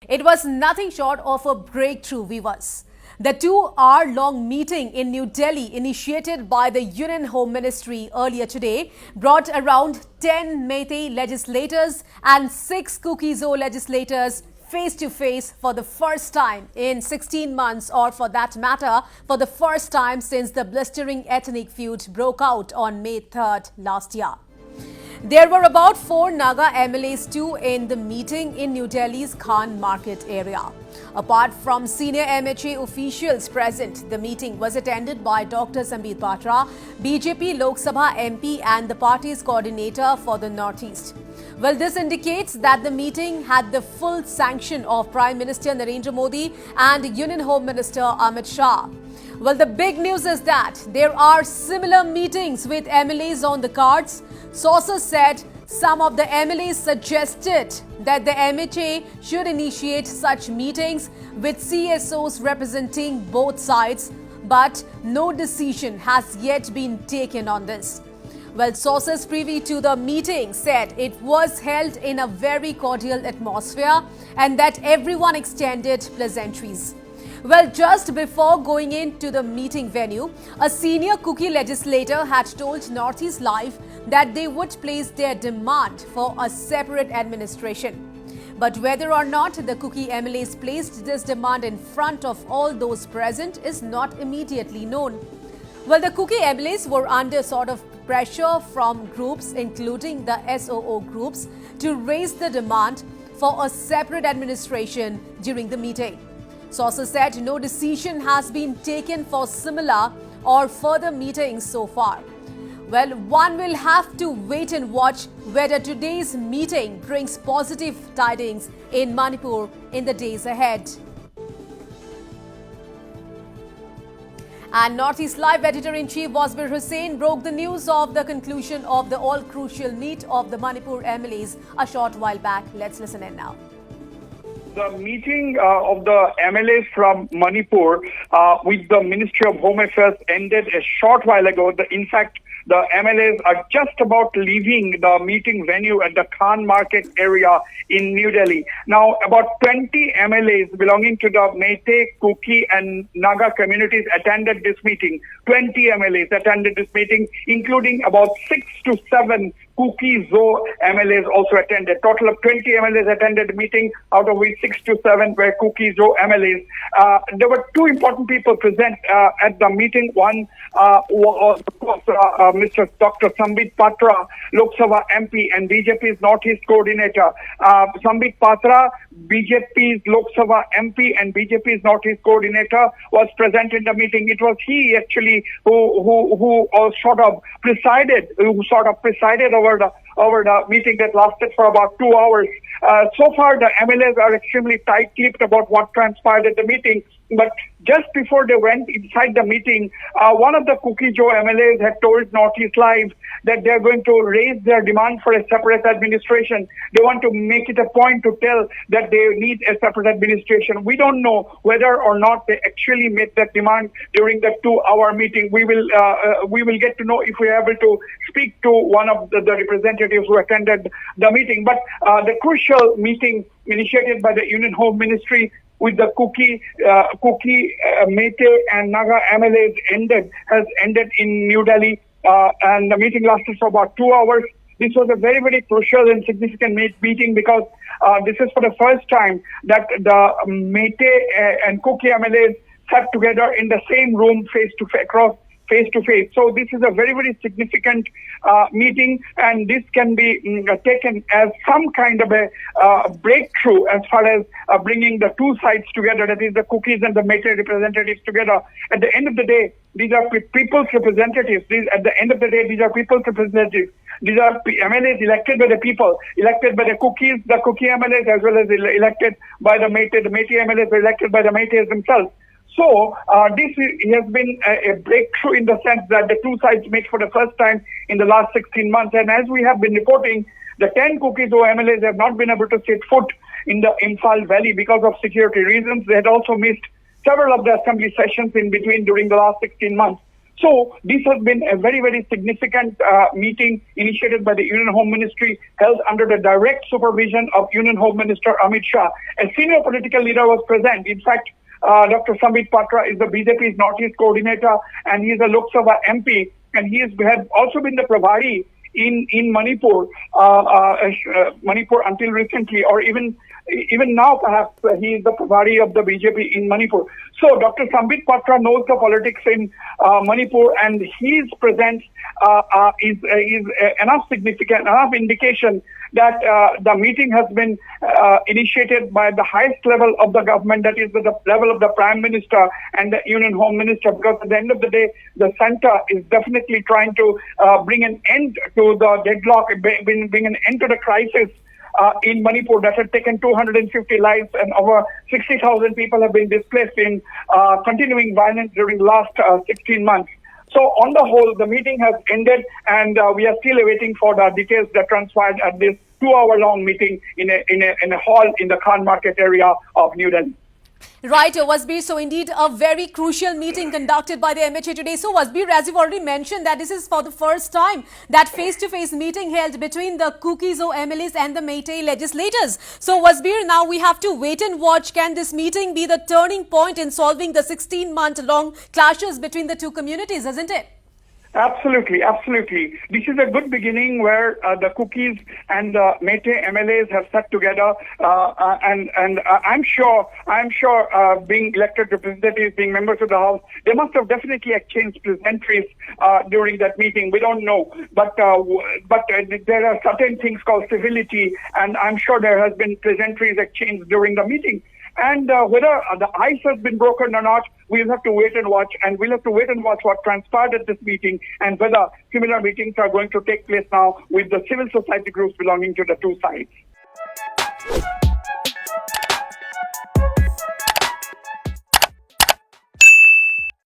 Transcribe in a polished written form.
It was nothing short of a breakthrough, viewers. The 2-hour-long meeting in New Delhi, initiated by the Union Home Ministry earlier today, brought around 10 Meitei legislators and 6 Kuki legislators face-to-face for the first time in 16 months, or for that matter, for the first time since the blistering ethnic feud broke out on May 3rd last year. There were about 4 Naga MLAs too in the meeting in New Delhi's Khan Market area. Apart from senior MHA officials present, the meeting was attended by Dr. Sambit Patra, BJP Lok Sabha MP and the party's coordinator for the Northeast. Well, this indicates that the meeting had the full sanction of Prime Minister Narendra Modi and Union Home Minister Amit Shah. Well, the big news is that there are similar meetings with MLAs on the cards. Sources said some of the MLAs suggested that the MHA should initiate such meetings with CSOs representing both sides, but no decision has yet been taken on this. Well, sources privy to the meeting said it was held in a very cordial atmosphere and that everyone extended pleasantries. Well, just before going into the meeting venue, a senior Kuki legislator had told Northeast Live that they would place their demand for a separate administration. But whether or not the Kuki MLAs placed this demand in front of all those present is not immediately known. Well, the Kuki MLAs were under sort of pressure from groups, including the SOO groups, to raise the demand for a separate administration during the meeting. Sources said no decision has been taken for similar or further meetings so far. Well, one will have to wait and watch whether today's meeting brings positive tidings in Manipur in the days ahead. And Northeast Live Editor-in-Chief Wasbir Hussain broke the news of the conclusion of the all-crucial meet of the Manipur MLAs a short while back. Let's listen in now. The meeting of the MLAs from Manipur with the Ministry of Home Affairs ended a short while ago. In fact, the MLAs are just about leaving the meeting venue at the Khan Market area in New Delhi. Now, about 20 MLAs belonging to the Meitei, Kuki and Naga communities attended this meeting. 20 MLAs attended this meeting, including about 6 to 7 Kuki MLAs also attended. Total of 20 MLAs attended the meeting, out of which 6 to 7 were Kuki MLAs. There were 2 important people present at the meeting. One was Mr. Dr. Sambit Patra, Lok Sabha MP and BJP's Northeast Coordinator. Sambit Patra, BJP's Lok Sabha MP and BJP's Northeast Coordinator, was present in the meeting. It was he actually who sort of presided over the meeting that lasted for about 2 hours. So far, the MLAs are extremely tight-lipped about what transpired at the meeting. But just before they went inside the meeting, one of the Kuki MLAs had told Northeast Live that they're going to raise their demand for a separate administration. They want to make it a point to tell that they need a separate administration. We don't know whether or not they actually made that demand during the 2-hour meeting. We will get to know if we are able to speak to one of the representatives who attended the meeting. But the crucial meeting initiated by the Union Home Ministry with the Kuki, Meitei and Naga MLAs has ended in New Delhi, and the meeting lasted for about 2 hours. This was a very, very crucial and significant meeting because this is for the first time that the Meitei and Kuki MLAs sat together in the same room face to face. So this is a very, very significant meeting, and this can be taken as some kind of a breakthrough as far as bringing the 2 sides together, that is the Kukis and the Meitei representatives together. At the end of the day, these are people's representatives. These are people's representatives. These are MLAs elected by the people, elected by the Kuki MLAs, as well as elected by the Meitei. The Meitei MLAs were elected by the Meiteis themselves. So this has been a breakthrough in the sense that the 2 sides met for the first time in the last 16 months. And as we have been reporting, the 10 Kuki MLAs have not been able to set foot in the Imphal Valley because of security reasons. They had also missed several of the assembly sessions in between during the last 16 months. So this has been a very, very significant meeting initiated by the Union Home Ministry, held under the direct supervision of Union Home Minister Amit Shah. A senior political leader was present. In fact, Dr. Sambit Patra is the BJP's Northeast coordinator, and he is a Lok Sabha MP, and he had also been the Pravari in Manipur, Manipur until recently, or even now perhaps he is the Pravari of the BJP in Manipur. So Dr. Sambit Patra knows the politics in Manipur, and his presence is enough indication that the meeting has been initiated by the highest level of the government, that is the level of the Prime Minister and the Union Home Minister, because at the end of the day, the centre is definitely trying to bring an end to the deadlock, bring an end to the crisis in Manipur that had taken 250 lives, and over 60,000 people have been displaced in continuing violence during the last 16 months. So on the whole, the meeting has ended, and we are still awaiting for the details that transpired at this 2-hour-long meeting in a hall in the Khan Market area of New Delhi. Right, Wasbir. So indeed, a very crucial meeting conducted by the MHA today. So Wasbir, as you've already mentioned, that this is for the first time that face-to-face meeting held between the Kuki's MLAs and the Meitei legislators. So Wasbir, now we have to wait and watch. Can this meeting be the turning point in solving the 16-month-long clashes between the two communities, isn't it? Absolutely, absolutely. This is a good beginning where the Kukis and the Meitei MLAs have sat together, and I'm sure, being elected representatives, being members of the House, they must have definitely exchanged pleasantries during that meeting. We don't know, but there are certain things called civility, and I'm sure there has been pleasantries exchanged during the meeting. And whether the ice has been broken or not, we'll have to wait and watch. And we'll have to wait and watch what transpired at this meeting, and whether similar meetings are going to take place now with the civil society groups belonging to the two sides.